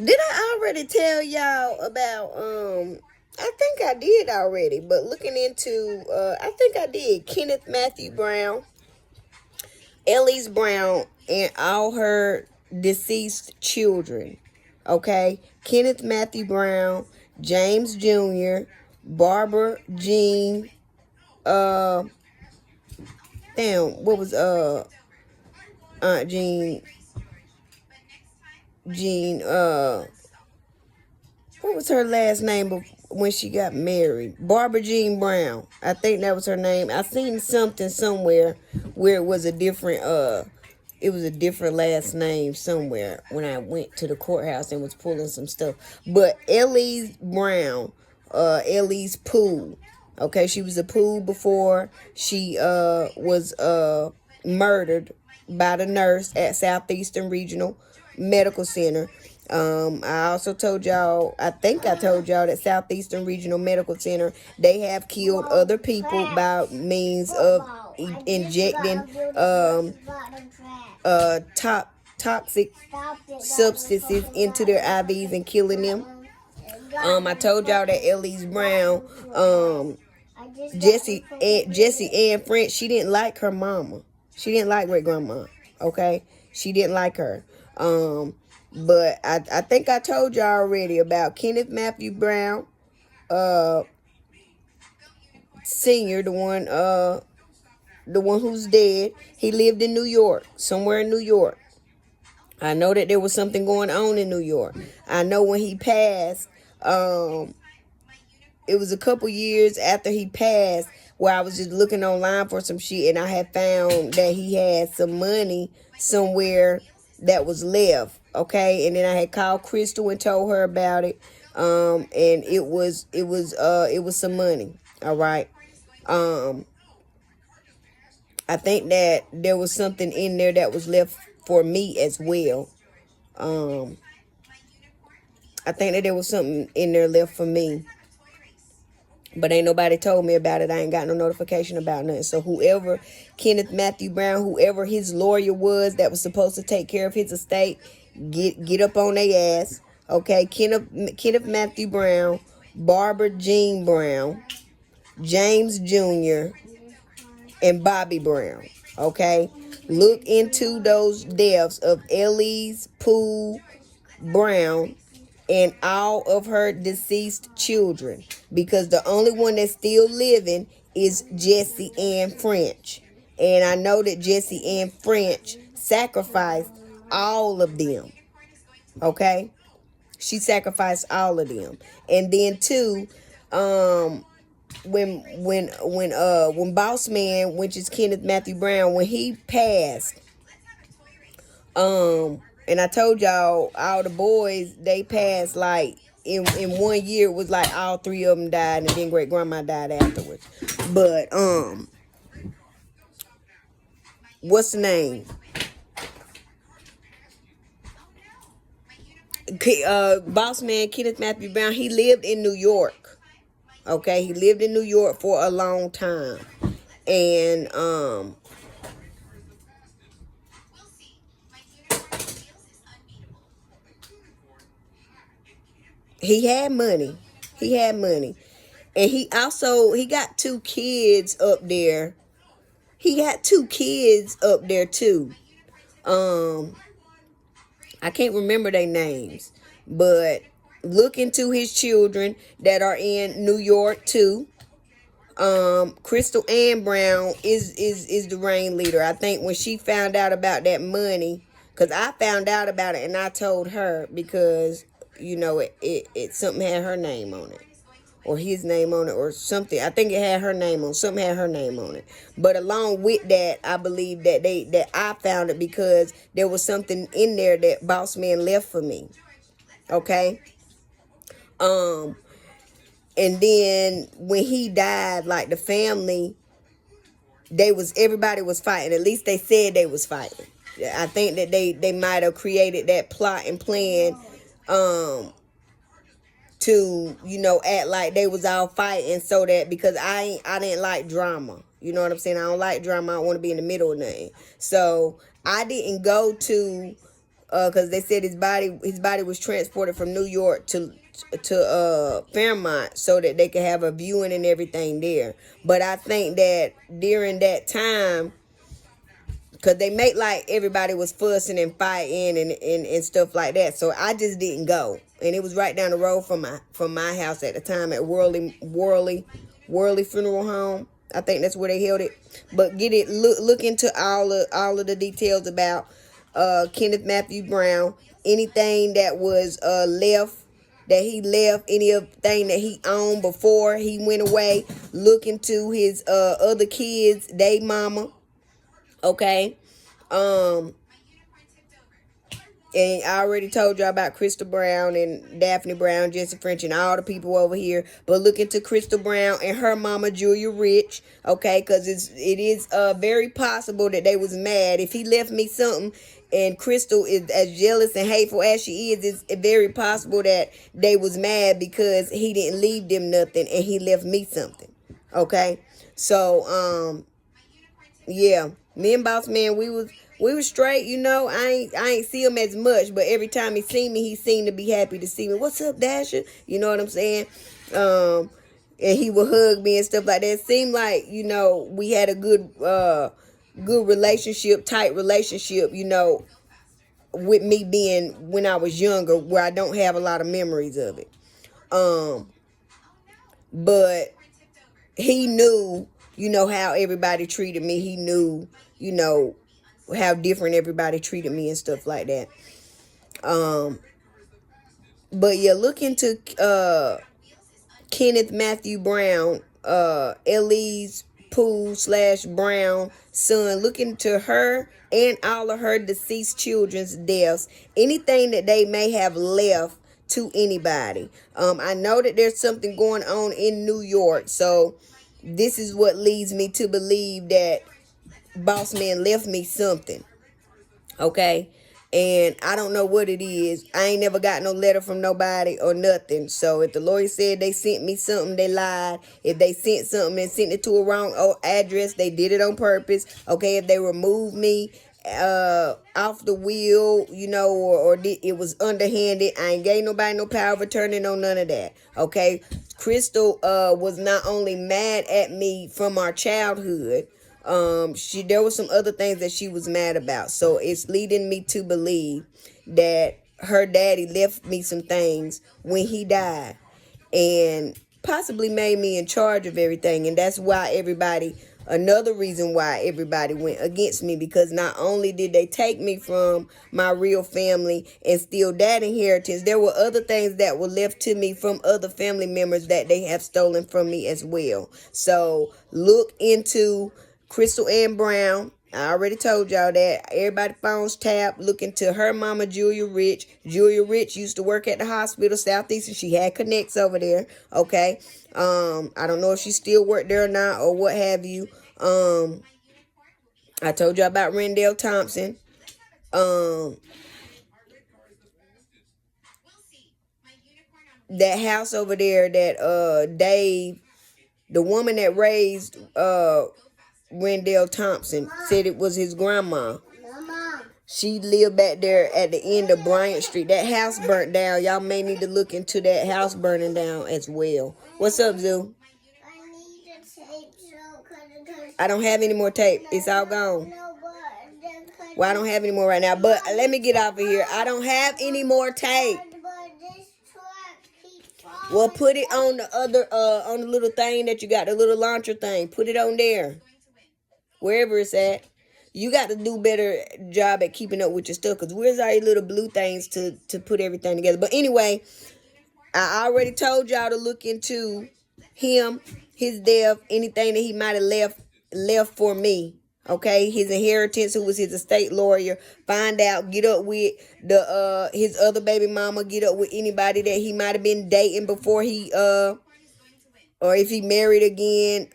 Did I already tell y'all about I think I did already, but looking into I think I did Kenneth Matthew Brown, Elise Brown, and all her deceased children. Okay? Kenneth Matthew Brown, James Jr., Barbara Jean, uh what was Aunt Jean, what was her last name when she got married? Barbara Jean Brown. I think that was her name. I seen something somewhere where it was a different last name somewhere when I went to the courthouse and was pulling some stuff. But Elise Brown, Elise Poole. Okay, she was a Poole before she was murdered by the nurse at Southeastern Regional Medical Center. I also told y'all, I think I told y'all that Southeastern Regional Medical Center, they have killed other people by means of injecting toxic substances into their IVs and killing them. I told y'all that Elise Brown, Jesse Ann French, she didn't like her mama. She didn't like great grandma. Okay, she didn't like her. But I think I told y'all already about Kenneth Matthew Brown, Senior, the one who's dead. He lived in New York, somewhere in New York. I know that there was something going on in New York. I know when he passed, it was a couple years after he passed where I was just looking online for some shit, and I had found that he had some money somewhere that was left. Okay, and then I had called Crystal and told her about it. And it was some money. All right. I think that there was something in there that was left for me as well. I think that there was something in there left for me. But ain't nobody told me about it. I ain't got no notification about nothing. So whoever Kenneth Matthew Brown, whoever his lawyer was that was supposed to take care of his estate, get up on their ass. Okay, Kenneth Matthew Brown, Barbara Jean Brown, James Jr., and Bobby Brown. Okay, look into those deaths of Elise Poole Brown and all of her deceased children, because the only one that's still living is Jessie Ann French. And I know that Jessie Ann French sacrificed all of them. Okay? She sacrificed all of them. And then too, when Boss Man, which is Kenneth Matthew Brown, when he passed, and I told y'all, all the boys, they passed like in 1 year. It was like all three of them died, and then great grandma died afterwards. But what's the name? Boss Man Kenneth Matthew Brown. He lived in New York. Okay, he lived in New York for a long time, and he had money. He had money. And he got two kids up there. He got two kids up there too. I can't remember their names, but look into his children that are in New York too. Crystal Ann Brown is the ringleader. I think when she found out about that money, because I found out about it and I told her, because you know it something had her name on it, or his name on it, or something. I think it had her name on something had her name on it. But along with that, I believe that I found it because there was something in there that Boss Man left for me. Okay. And then when he died, like the family, everybody was fighting. At least they said they was fighting. I think that they might have created that plot and plan to, act like they was all fighting, so that, because I didn't like drama. You know what I'm saying? I don't like drama. I don't want to be in the middle of nothing. So I didn't go to because they said his body was transported from New York to Fairmont so that they could have a viewing and everything there. But I think that during that time, because they make like everybody was fussing and fighting and stuff like that, so I just didn't go. And it was right down the road from my house at the time at Worley Funeral Home. I think that's where they held it. But look into all of the details about Kenneth Matthew Brown. Anything that was left, that he left, anything that he owned before he went away. Look into his other kids, they mama. Okay. And I already told y'all about Crystal Brown and Daphne Brown, Jesse French, and all the people over here. But look into Crystal Brown and her mama, Julia Rich, okay? Because it is very possible that they was mad. If he left me something and Crystal is as jealous and hateful as she is, it's very possible that they was mad because he didn't leave them nothing and he left me something, okay? So, yeah, me and Boss Man, we was straight, you know. I ain't see him as much, but every time he seen me, he seemed to be happy to see me. What's up, Dasher? You know what I'm saying? And he would hug me and stuff like that. It seemed like, you know, we had a good relationship, tight relationship, you know, with me being when I was younger, where I don't have a lot of memories of it. But he knew, you know, how everybody treated me. He knew, you know, how different everybody treated me and stuff like that. But yeah, look into Kenneth Matthew Brown, Elise Poole / Brown son. Look into her and all of her deceased children's deaths. Anything that they may have left to anybody. I know that there's something going on in New York, so this is what leads me to believe that Boss Man left me something. Okay? And I don't know what it is. I ain't never got no letter from nobody or nothing. So if the lawyer said they sent me something, they lied. If they sent something and sent it to a wrong address, they did it on purpose. Okay? If they removed me off the wheel, you know, or it was underhanded, I ain't gave nobody no power of attorney, no none of that. Okay? Crystal was not only mad at me from our childhood, there was some other things that she was mad about. So it's leading me to believe that her daddy left me some things when he died and possibly made me in charge of everything. And that's why another reason why everybody went against me, because not only did they take me from my real family and steal that inheritance, there were other things that were left to me from other family members that they have stolen from me as well. So look into Crystal Ann Brown. I already told y'all that. Everybody phones tapped. Look into her mama, Julia Rich. Julia Rich used to work at the hospital Southeastern. She had connects over there. Okay. I don't know if she still worked there or not or what have you. I told you about Rendell Thompson. That house over there that Dave, the woman that raised Rendell Thompson, said it was his grandma. She lived back there at the end of Bryant Street. That house burnt down. Y'all may need to look into that house burning down as well. What's up, Zoo? I don't have any more tape. It's all gone. Well, I don't have any more right now. But let me get off of here. I don't have any more tape. Well, put it on the other, on the little thing that you got, the little launcher thing. Put it on there. Wherever it's at. You got to do better job at keeping up with your stuff, because where's our little blue things to put everything together? But anyway, I already told y'all to look into him, his death, anything that he might have left for me. Okay, his inheritance, who was his estate lawyer. Find out, get up with his other baby mama, get up with anybody that he might have been dating before he or if he married again.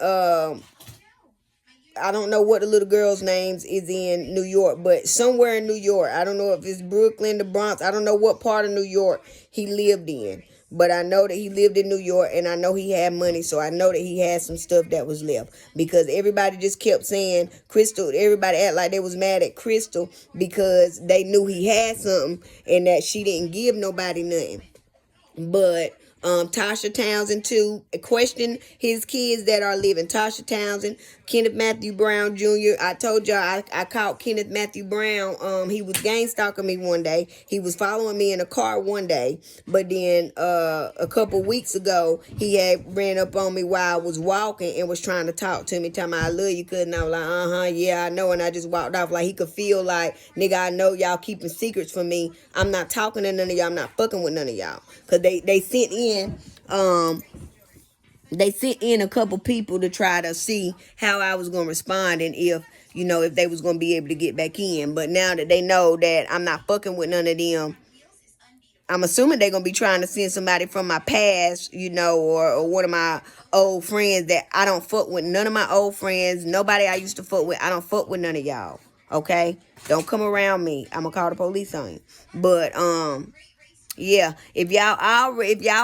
I don't know what the little girl's names is in New York, but somewhere in New York. I don't know if it's Brooklyn, the Bronx. I don't know what part of New York he lived in. But I know that he lived in New York, and I know he had money, so I know that he had some stuff that was left. Because everybody just kept saying, Crystal, everybody act like they was mad at Crystal because they knew he had something and that she didn't give nobody nothing. But Tasha Townsend too, question his kids that are living. Tasha Townsend, Kenneth Matthew Brown Jr. I told y'all I caught Kenneth Matthew Brown. He was gang stalking me one day. He was following me in a car one day, but then a couple weeks ago he had ran up on me while I was walking and was trying to talk to me, telling me I love you, cuz, and I was like, yeah, I know, and I just walked off. Like he could feel like, nigga, I know y'all keeping secrets from me. I'm not talking to none of y'all. I'm not fucking with none of y'all. Cause they sent in a couple people to try to see how I was gonna respond and if they was gonna be able to get back in. But now that they know that I'm not fucking with none of them, I'm assuming they're gonna be trying to send somebody from my past, or one of my old friends that I don't fuck with. None of my old friends, nobody I used to fuck with. I don't fuck with none of y'all. Okay, don't come around me. I'm gonna call the police on you. But yeah, if y'all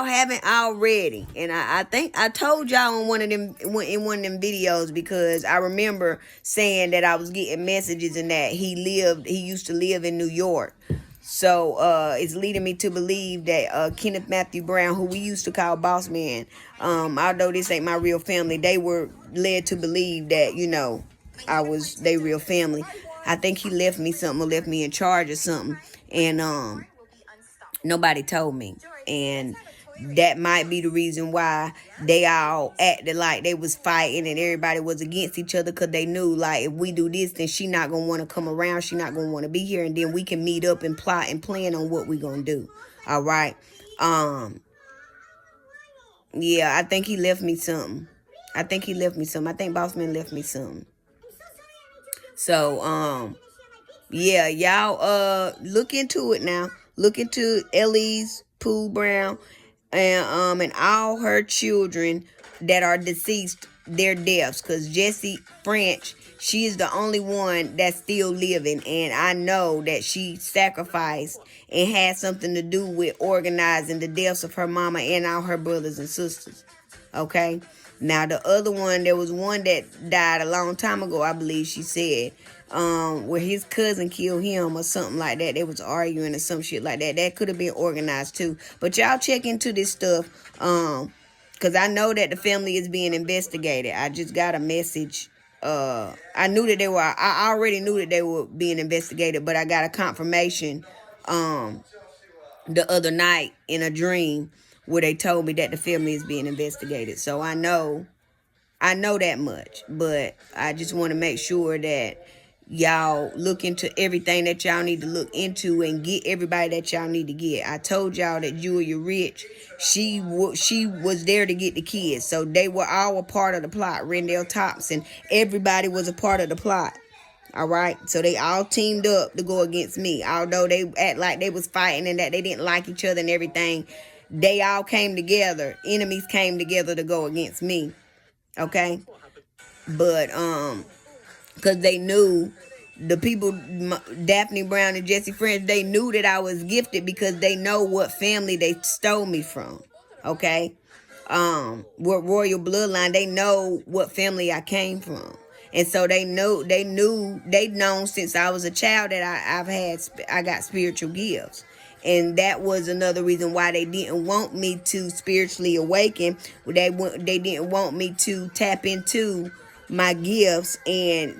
haven't already, and I think I told y'all in one of them videos, because I remember saying that I was getting messages and that he used to live in New York. So it's leading me to believe that Kenneth Matthew Brown, who we used to call Boss Man, although this ain't my real family, they were led to believe that I was they real family. I think he left me something, or left me in charge of something, and nobody told me. And that might be the reason why they all acted like they was fighting and everybody was against each other, because they knew, like, if we do this, then she not gonna want to come around, she not gonna want to be here, and then we can meet up and plot and plan on what we gonna do. All right. Yeah, I think he left me something. I think Bossman left me something. So yeah, y'all look into it now. Look into Elise Pooh Brown and all her children that are deceased, their deaths. Cause Jessie French, she is the only one that's still living, and I know that she sacrificed and had something to do with organizing the deaths of her mama and all her brothers and sisters. Okay. Now the other one, there was one that died a long time ago, I believe she said, where his cousin killed him or something like that. They was arguing or some shit like that. That could have been organized too. But y'all check into this stuff, because I know that the family is being investigated. I just got a message. I already knew that they were being investigated, but I got a confirmation the other night in a dream where they told me that the family is being investigated. So I know that much, but I just want to make sure that y'all look into everything that y'all need to look into and get everybody that y'all need to get. I told y'all that Julia Rich, she was there to get the kids, so they were all a part of the plot. Rendell Thompson, everybody was a part of the plot. All right, so they all teamed up to go against me. Although they act like they was fighting and that they didn't like each other and everything, they all came together. Enemies came together to go against me. Okay, but because they knew, the people, Daphne Brown and Jessie French, they knew that I was gifted because they know what family they stole me from. Okay, what royal bloodline, they know what family I came from. And so they've known since I was a child that I got spiritual gifts. And that was another reason why they didn't want me to spiritually awaken. They didn't want me to tap into my gifts and,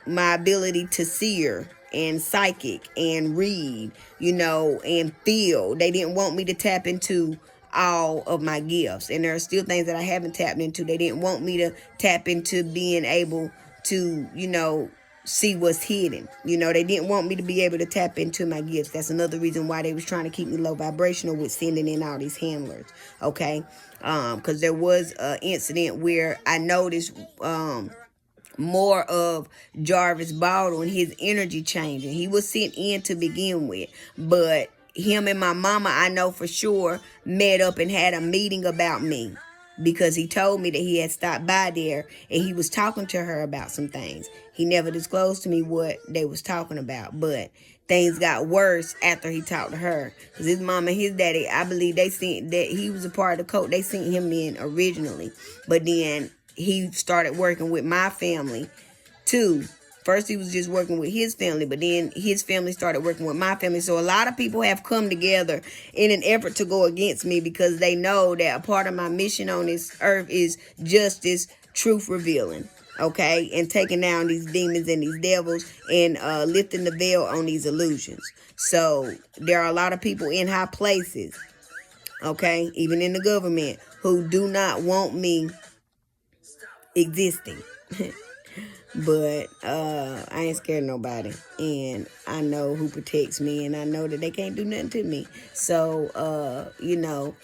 my ability to seer and psychic and read, and feel. They didn't want me to tap into all of my gifts. And there are still things that I haven't tapped into. They didn't want me to tap into being able to, see what's hidden. They didn't want me to be able to tap into my gifts. That's another reason why they was trying to keep me low vibrational with sending in all these handlers. Okay. Because there was an incident where I noticed more of Jarvis Baldwin, his energy changing. He was sent in to begin with, but him and my mama, I know for sure, met up and had a meeting about me. because he told me that he had stopped by there and he was talking to her about some things. He never disclosed to me what they was talking about, but things got worse after he talked to her. Because his mom and his daddy, I believe they sent that he was a part of the cult. They sent him in originally, but then he started working with my family too. First, he was just working with his family, but then his family started working with my family. So a lot of people have come together in an effort to go against me because they know that a part of my mission on this earth is justice, truth revealing, okay? And taking down these demons and these devils and lifting the veil on these illusions. So there are a lot of people in high places, okay, even in the government, who do not want me existing. But I ain't scared of nobody, and I know who protects me, and I know that they can't do nothing to me. So you know,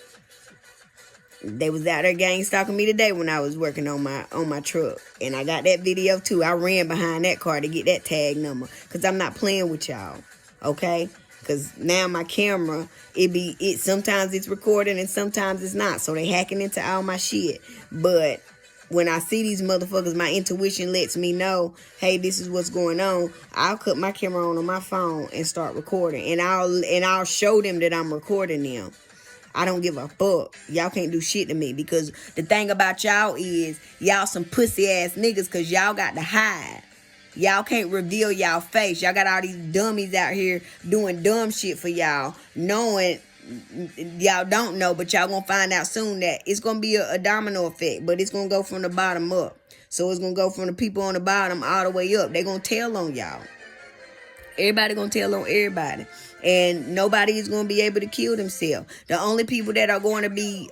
they was out there gang stalking me today when I was working on my truck, and I got that video too. I ran behind that car to get that tag number because I'm not playing with y'all, okay? Because now my camera, it sometimes it's recording and sometimes it's not, so they hacking into all my shit, but when I see these motherfuckers, my intuition lets me know, hey, this is what's going on. I'll cut my camera on my phone and start recording. And I'll show them that I'm recording them. I don't give a fuck. Y'all can't do shit to me because the thing about y'all is y'all some pussy ass niggas because y'all got to hide. Y'all can't reveal y'all face. Y'all got all these dummies out here doing dumb shit for y'all, knowing y'all don't know, but y'all gonna find out soon that it's gonna be a domino effect, but it's gonna go from the bottom up. So it's gonna go from the people on the bottom all the way up. They gonna tell on y'all. Everybody gonna tell on everybody, and nobody is gonna be able to kill themselves. The only people that are going to be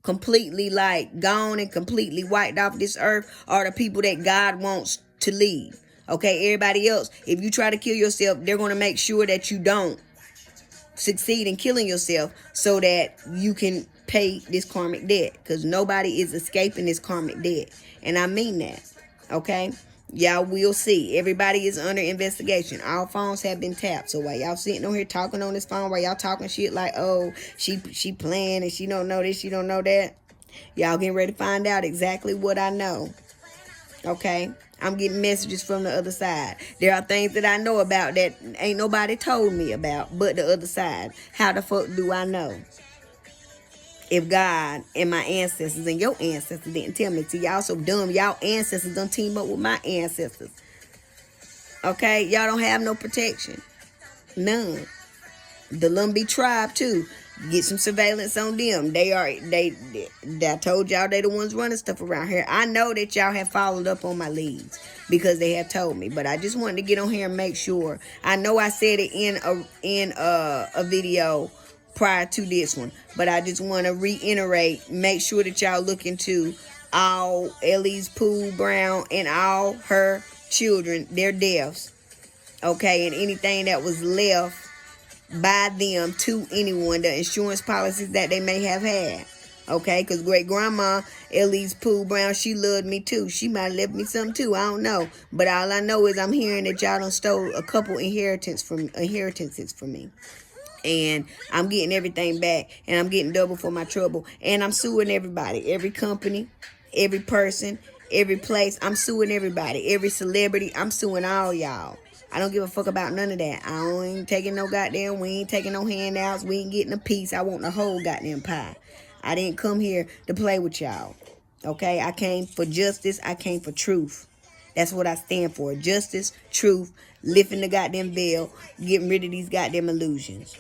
completely like gone and completely wiped off this earth are the people that God wants to leave. Okay, everybody else, if you try to kill yourself, they're gonna make sure that you don't succeed in killing yourself so that you can pay this karmic debt, because nobody is escaping this karmic debt, and I mean that. Okay, y'all will see. Everybody is under investigation. All phones have been tapped. So while y'all sitting on here talking on this phone, while y'all talking shit like, oh, she playing and she don't know this, she don't know that, y'all getting ready to find out exactly what I know. Okay, I'm getting messages from the other side. There are things that I know about that ain't nobody told me about but the other side. How the fuck do I know? If God and my ancestors and your ancestors didn't tell me to. Y'all so dumb. Y'all ancestors done team up with my ancestors. Okay, y'all don't have no protection. None. The Lumbee tribe too. Get some surveillance on them. I told y'all they the ones running stuff around here. I know that y'all have followed up on my leads because they have told me, but I just wanted to get on here and make sure. I know I said it in a video prior to this one, but I just want to reiterate, make sure that y'all look into all Ellie's Pooh Brown and all her children, their deaths, okay, and anything that was left by them to anyone, the insurance policies that they may have had, okay, because great grandma Ellie's Pooh Brown, she loved me too. She might have left me something too, I don't know, but all I know is I'm hearing that y'all done stole a couple inheritances from me, and I'm getting everything back, and I'm getting double for my trouble, and I'm suing everybody, every company, every person, every place. I'm suing everybody, every celebrity. I'm suing all y'all. I don't give a fuck about none of that. I ain't taking no goddamn, we ain't taking no handouts, we ain't getting a piece. I want the whole goddamn pie. I didn't come here to play with y'all. Okay, I came for justice, I came for truth. That's what I stand for. Justice, truth, lifting the goddamn veil, getting rid of these goddamn illusions.